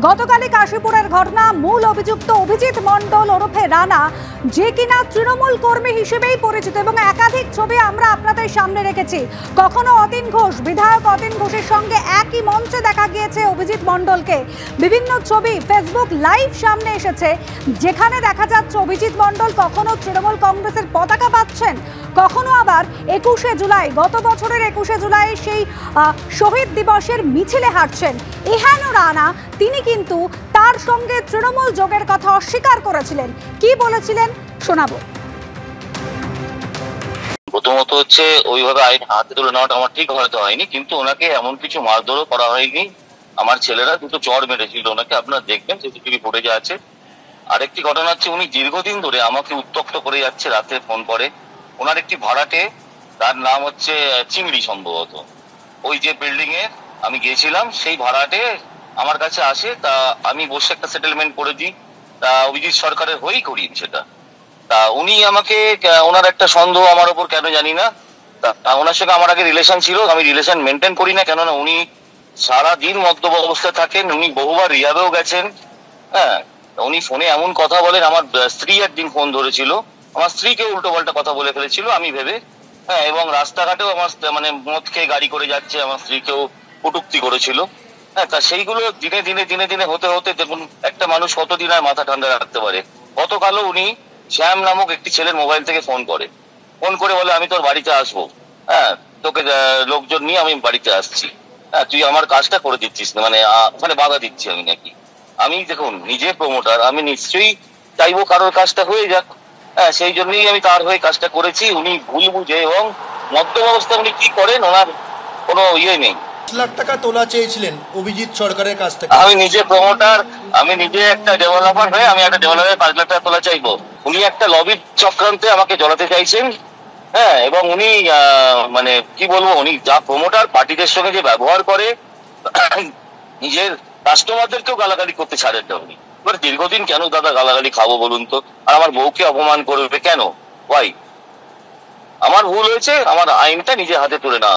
গতকালই কাশীপুরের ঘটনা। মূল অভিযুক্ত অভিজিৎ মণ্ডল ওরফে রানা, যে কিনা তৃণমূল কর্মী হিসেবেই পরিচিত, এবং একাধিক ছবি আমরা আপনাদের সামনে রেখেছি। কখনো অতীন ঘোষ, বিধায়ক অতীন ঘোষের সঙ্গে একই মঞ্চে দেখা গিয়েছে অভিজিৎ মণ্ডলকে। বিভিন্ন ছবি ফেসবুক লাইভ সামনে এসেছে, যেখানে দেখা যাচ্ছে অভিজিৎ মণ্ডল কখনো তৃণমূল কংগ্রেসের পতাকা পাচ্ছেন, কখনো আবার 21শে জুলাই, গত বছরের 21শে জুলাই সেই শহীদ দিবসের মিছিলে হাঁটছেন। এহেন রানা তিনি কিন্তু তার সঙ্গে তৃণমূল যোগের কথা অস্বীকার করেছিলেন। কি বলেছিলেন শোনাবো। প্রথমত হচ্ছে ওইভাবে আইন হাতে তুলে নেওয়াটা আমার ঠিক হয়তো হয়নি, কিন্তু ওনাকে এমন কিছু মারধরও করা হয়নি। আমার ছেলেরা দুটো চড় মেরেছিল ওনাকে, আপনারা দেখবেন সিসিটিভি ফুটেজে আছে। আরেকটি ঘটনা হচ্ছে, উনি দীর্ঘদিন ধরে আমাকে উত্তক্ত করে যাচ্ছে, রাতে ফোন করে। ওনার একটি ভাড়াটে, তার নাম হচ্ছে চিংড়ি সম্ভবত, ওই যে বিল্ডিং এ আমি গিয়েছিলাম, সেই ভাড়াটে আমার কাছে আসে। তা আমি বসে একটা সেটেলমেন্ট করে দিই, তা অভিজিৎ সরকারের হয়েই করি সেটা। তা উনি আমাকে, ওনার একটা সন্দেহ আমার ওপর, কেন জানি না, তা ওনার সঙ্গে আমার আগে রিলেশন ছিল। আমি রিলেশন মেনটেন করি না, কেননা উনি সারাদিন মদ্যপ অবস্থায় থাকেন। উনি বহুবার রিহাবেও গেছেন। হ্যাঁ, উনি ফোনে এমন কথা বলেন। আমার স্ত্রী একদিন ফোন ধরেছিল, আমার স্ত্রীকে উল্টো পাল্টা কথা বলে ফেলেছিল আমি ভেবে। হ্যাঁ, এবং রাস্তাঘাটেও আমার মানে মদ খেয়ে গাড়ি করে যাচ্ছে, আমার স্ত্রীকেও কটূক্তি করেছিল। হ্যাঁ, তা সেইগুলো দিনে দিনে দিনে দিনে হতে হতে দেখুন একটা মানুষ কতদিন আর মাথা ঠান্ডা রাখতে পারে। গতকালও উনি শ্যাম নামক একটি ছেলের মোবাইল থেকে ফোন করে বলে, আমি তোর বাড়িতে আসবো, হ্যাঁ তোকে লোকজন নিয়ে আমি বাড়িতে আসছি, হ্যাঁ তুই আমার কাজটা করে দিচ্ছিস না, মানে ওখানে বাধা দিচ্ছি আমি নাকি। আমি দেখুন নিজে প্রমোটার, আমি নিশ্চয়ই চাইবো কারোর কাজটা হয়ে যাক। হ্যাঁ, সেই জন্যই আমি তার হয়ে কাজটা করেছি। উনি ভুল বুঝে এবং মদ্যপ অবস্থায় উনি কি করেন, ওনার কোনো ইয়ে নেই। 5 লাখ টাকা তোলা চেয়েছিলেন অভিজিৎ সরকারের কাছ থেকে। আমি নিজে প্রমোটার, আমি নিজে একটা ডেভেলপার হয়ে আমি একটা ডেভেলপারের 5 লাখ টাকা তোলা চাইবো। উনি একটা লবির চক্রান্তে আমাকে জড়াতে চাইছেন। হ্যাঁ, এবং উনি মানে কি বলবো, উনি যা প্রমোটার, পার্টিদের সঙ্গে যে ব্যবহার করে, নিজের কাস্টমারদেরকেও গালাগালি করতে ছাড়েন না উনি। এবার দীর্ঘদিন কেন দাদা গালাগালি খাবো বলুন তো? আর আমার বউকে অপমান করবে কেন? ওয়াই? আমার ভুল হয়েছে, আমার আইনটা নিজে হাতে তুলে না।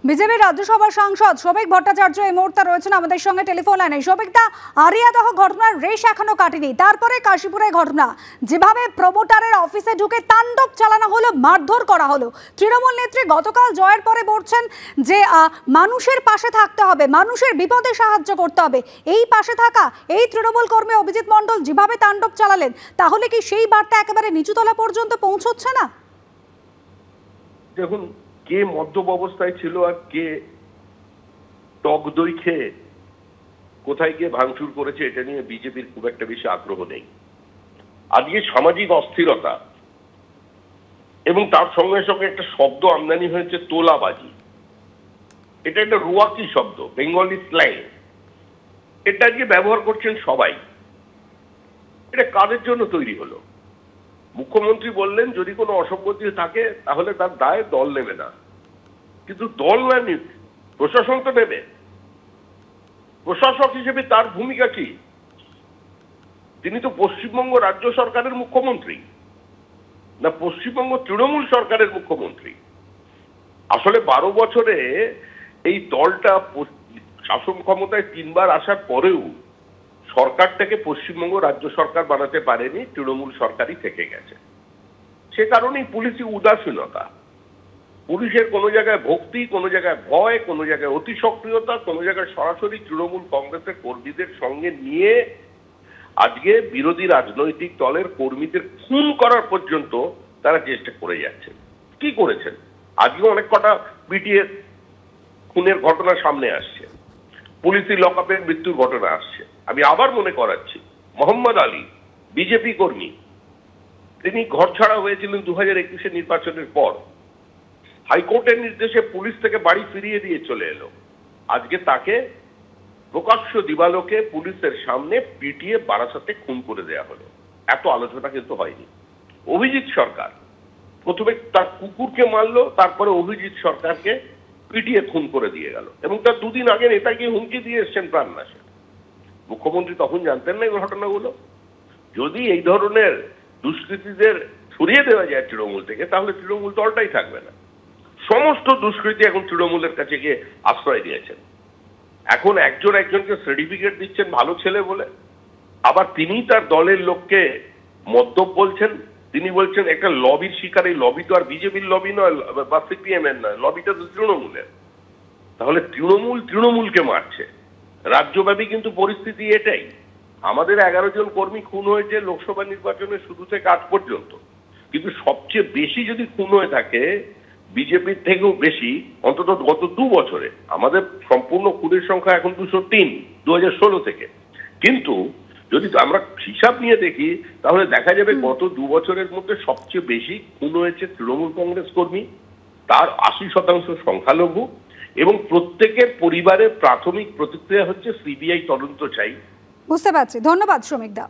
বিজেপির রাজ্যসভার সাংসদ শোভিক ভট্টাচার্য এই মুহূর্তে রয়েছেন আমাদের সঙ্গে টেলিফোন লাইনে। শোভিকদা, আরিয়াদহ ঘটনার রেশ এখনো কাটেনি, তারপরে কাশীপুরের ঘটনা, যেভাবে প্রমোটারের অফিসে ঢুকে তাণ্ডব চালানো হলো, মারধর করা হলো। তৃণমূল নেত্রী গতকাল জয়ের পরে বলছেন যে মানুষের পাশে থাকতে হবে, মানুষের বিপদে সাহায্য করতে হবে। এই পাশে থাকা এই তৃণমূল কর্মী অভিজিৎ মণ্ডল যেভাবে তাণ্ডব চালালেন, তাহলে কি সেই বার্তা একেবারে নিচুতলা পর্যন্ত পৌঁছচ্ছে না? দেখুন, কে মদ্যপ অবস্থায় ছিল আর কে টক দই খেয়ে কোথায় গিয়ে ভাঙচুর করেছে, এটা নিয়ে বিজেপির খুব একটা বেশি আগ্রহ নেই। আজকে সামাজিক অস্থিরতা এবং তার সঙ্গে সঙ্গে একটা শব্দ আমদানি হয়েছে, তোলাবাজি। এটা একটা রুয়াকি শব্দ, বেঙ্গলি স্ল্যাং। এটা আজকে ব্যবহার করছেন সবাই। এটা কাদের জন্য তৈরি হলো? মুখ্যমন্ত্রী বললেন যদি কোনো অসঙ্গতি থাকে তাহলে তার দায় দল নেবে না, কিন্তু দল না নিক, প্রশাসন তো নেবে। প্রশাসক হিসেবে তার ভূমিকা কি? তিনি তো পশ্চিমবঙ্গ রাজ্য সরকারের মুখ্যমন্ত্রী, না পশ্চিমবঙ্গ তৃণমূল সরকারের মুখ্যমন্ত্রী। আসলে 12 বছরে এই দলটা শাসন ক্ষমতায় 3 বার আসার পরেও সরকারটাকে পশ্চিমবঙ্গ রাজ্য সরকার বানাতে পারেনি, তৃণমূল সরকারই থেকে গেছে। সে কারণেই পুলিশি উদাসীনতা, পুলিশের কোনো জায়গায় ভক্তি, কোনো জায়গায় ভয়, কোনো জায়গায় অতি সক্রিয়তা, কোনো জায়গায় সরাসরি তৃণমূল কংগ্রেসের কর্মীদের সঙ্গে নিয়ে আজকে বিরোধী রাজনৈতিক দলের কর্মীদের খুন করার পর্যন্ত তারা চেষ্টা করে যাচ্ছেন। কি করেছেন? আজকেও অনেক কটা বিটিএস খুনের ঘটনা সামনে আসছে, পুলিশি লকআপের মৃত্যুর ঘটনা আসছে। আমি আবার মনে করাচ্ছি, মোহাম্মদ আলী বিজেপি কর্মী, তিনি ঘর ছাড়া হয়েছিলেন 2021 নির্বাচনের পর। হাইকোর্টের নির্দেশে পুলিশ থেকে বাড়ি ফিরিয়ে দিয়ে চলে এলো। আজকে তাকে প্রকাশ্য দিবালোকে পুলিশের সামনে পিটিয়ে বারাসাতে খুন করে দেয়া হলো। এত আলোচনা কিন্তু হয়নি। অভিজিৎ সরকার প্রথমে তার কুকুরকে মারলো, তারপরে অভিজিৎ সরকারকে পিটিয়ে খুন করে দিয়ে গেল, এবং তার 2 দিন আগে নেতাকে হুমকি দিয়ে এসছেন প্রাণনাশে। মুখ্যমন্ত্রী তখন জানতেন না এই ঘটনাগুলো? যদি এই ধরনের দুষ্কৃতীদের সরিয়ে দেওয়া যায় তৃণমূল থেকে, তাহলে তৃণমূল দলটাই থাকবে না। সমস্ত দুষ্কৃতী এখন তৃণমূলের কাছে গিয়ে আশ্রয় দিয়েছেন। এখন একজনকে সার্টিফিকেট দিচ্ছেন ভালো ছেলে বলে, আবার তিনি তার দলের লোককে মদ্যপ বলছেন। তিনি বলছেন একটা লবির শিকার, এই লবি তো আর বিজেপির লবি নয় বা সিপিএম এর নয়, লবিটা তো তৃণমূলের। তাহলে তৃণমূলকে মারছে। রাজ্যব্যাপী কিন্তু পরিস্থিতি এটাই। আমাদের 11 জন কর্মী খুন হয়েছে লোকসভা নির্বাচনের শুরু থেকে আজ পর্যন্ত, কিন্তু সবচেয়ে বেশি যদি খুন হয়ে থাকে বিজেপির থেকেও বেশি, অন্তত গত 2 বছরে আমাদের সম্পূর্ণ খুনের সংখ্যা এখন 203 2016 থেকে। কিন্তু যদি আমরা হিসাব নিয়ে দেখি তাহলে দেখা যাবে গত 2 বছরের মধ্যে সবচেয়ে বেশি খুন হয়েছে তৃণমূল কংগ্রেস কর্মী, তার 80% সংখ্যালঘু, এবং প্রত্যেকের পরিবারের প্রাথমিক প্রতিক্রিয়া হচ্ছে সিবিআই তদন্ত চাই। বুঝতে পারছি, ধন্যবাদ শ্রমিক দা।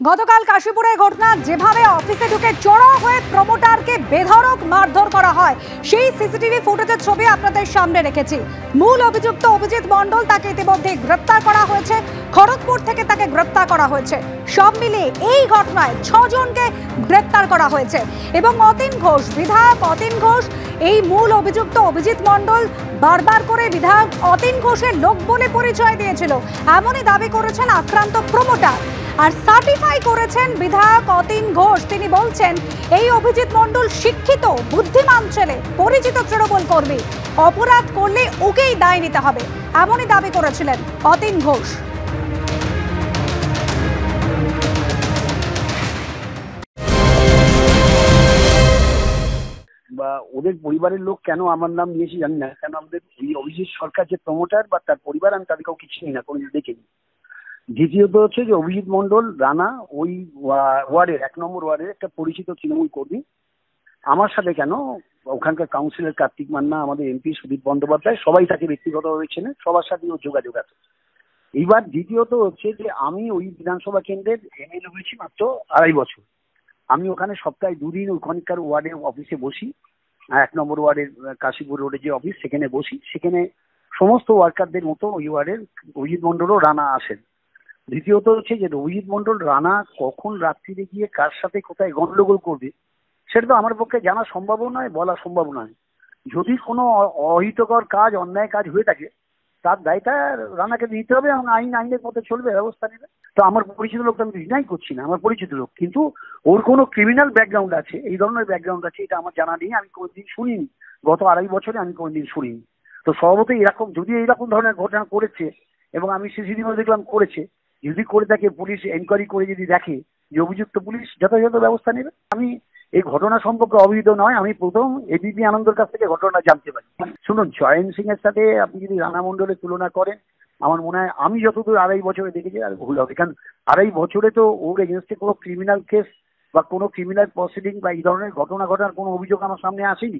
গতকাল কাশীপুরের ঘটনা, যেভাবে অফিসে ঢুকে চড়াও হয়ে প্রমোটারকে বেধড়ক মারধর করা হয়, সেই সিসিটিভি ফুটেজের ছবি আপনাদের সামনে রেখেছি। মূল অভিযুক্ত অভিজিৎ মণ্ডল, তাকে ইতিমধ্যে গ্রেপ্তার করা হয়েছে, খড়গপুর থেকে তাকে গ্রেপ্তার করা হয়েছে। সব মিলিয়ে এই ঘটনায় 6 জনকে গ্রেপ্তার করা হয়েছে। এবং অতীন ঘোষ, বিধায়ক অতীন ঘোষ, এই মূল অভিযুক্ত অভিজিৎ মণ্ডল বারবার করে বিধায়ক অতীন ঘোষের লোক বলে পরিচয় দিয়েছিল, এমনই দাবি করেছেন আক্রান্ত প্রমোটার। আর সার্টিফাই করেছেন বিধায়ক অতীন ঘোষ। তিনি বলছেন এই অভিজিৎ মণ্ডল শিক্ষিত বুদ্ধিমান ছেলে, পরিচিত তৃণমূল কর্মী, অপরাধ করলে ওকেই দায় নিতে হবে, এমনই দাবি করেছিলেন অতীন ঘোষ। বা ওদের পরিবারের লোক কেন আমার নাম নিয়েছি জানি না, কেন আমাদের অভিজিৎ সরকার যে প্রমোটার বা তার পরিবার, আমি তাদের কাউকে চিনি না, কোনো দেখিনি। দ্বিতীয়ত হচ্ছে যে অভিজিৎ মণ্ডল রানা ওই ওয়ার্ডের 1 নম্বর ওয়ার্ডের একটা পরিচিত তৃণমূল কর্মী। আমার সাথে কেন, ওখানকার কাউন্সিলর কার্তিক মান্না, আমাদের এমপি সুদীপ বন্দ্যোপাধ্যায়, সবাই তাকে ব্যক্তিগতভাবে চেনে, সবার সাথে ওর যোগাযোগ আছে। এইবার দ্বিতীয়ত হচ্ছে যে আমি ওই বিধানসভা কেন্দ্রের এমএলএ হয়েছি মাত্র 2.5 বছর। আমি ওখানে সপ্তাহে 2 দিন ওখানকার ওয়ার্ডের অফিসে বসি, 1 নম্বর ওয়ার্ডের কাশীপুর রোডে যে অফিস, সেখানে বসি। সেখানে সমস্ত ওয়ার্কারদের মতো ওই ওয়ার্ডের অভিজিৎ মণ্ডলও রানা আসেন। দ্বিতীয়ত হচ্ছে যে অভিজিৎ মণ্ডল রানা কখন রাত্রিরে গিয়ে কার সাথে কোথায় গন্ডগোল করবে সেটা তো আমার পক্ষে জানা সম্ভব নয়, বলা সম্ভব নয়। যদি কোনো অহিতকর কাজ, অন্যায় কাজ হয়ে থাকে, তার দায়টা রানাকে নিতে হবে এবং আইনের পথে চলবে, ব্যবস্থা নেবে। তো আমার পরিচিত লোক, আমি ডিনাই করছি না, আমার পরিচিত লোক, কিন্তু ওর কোনো ক্রিমিনাল ব্যাকগ্রাউন্ড আছে, এই ধরনের ব্যাকগ্রাউন্ড আছে, এটা আমার জানা নেই, আমি কোনোদিন শুনিনি। গত 2.5 বছরে আমি কোনোদিন শুনিনি। তো স্বভাবতই এরকম, যদি এইরকম ধরনের ঘটনা করেছে এবং আমি সিসিটিভি দেখলাম করেছে, যদি করে থাকে পুলিশ এনকোয়ারি করে যদি দেখে যে অভিযুক্ত, পুলিশ যথাযথ ব্যবস্থা নেবে। আমি এই ঘটনা সম্পর্কে অবহিত নয়, আমি প্রথম এবিপি আনন্দর কাছ থেকে ঘটনা জানতে পারি। শুনুন, জয়ন্ত সিং এর সাথে আপনি যদি রানা মণ্ডলের তুলনা করেন, আমার মনে হয় আমি যতদূর 2.5 বছরে দেখেছি আর ভুল হবে, কারণ 2.5 বছরে তো ওর এগেনস্টে কোনো ক্রিমিনাল কেস বা কোনো ক্রিমিনাল প্রসিডিং বা এই ধরনের ঘটনা ঘটার কোনো অভিযোগ আমার সামনে আসেনি।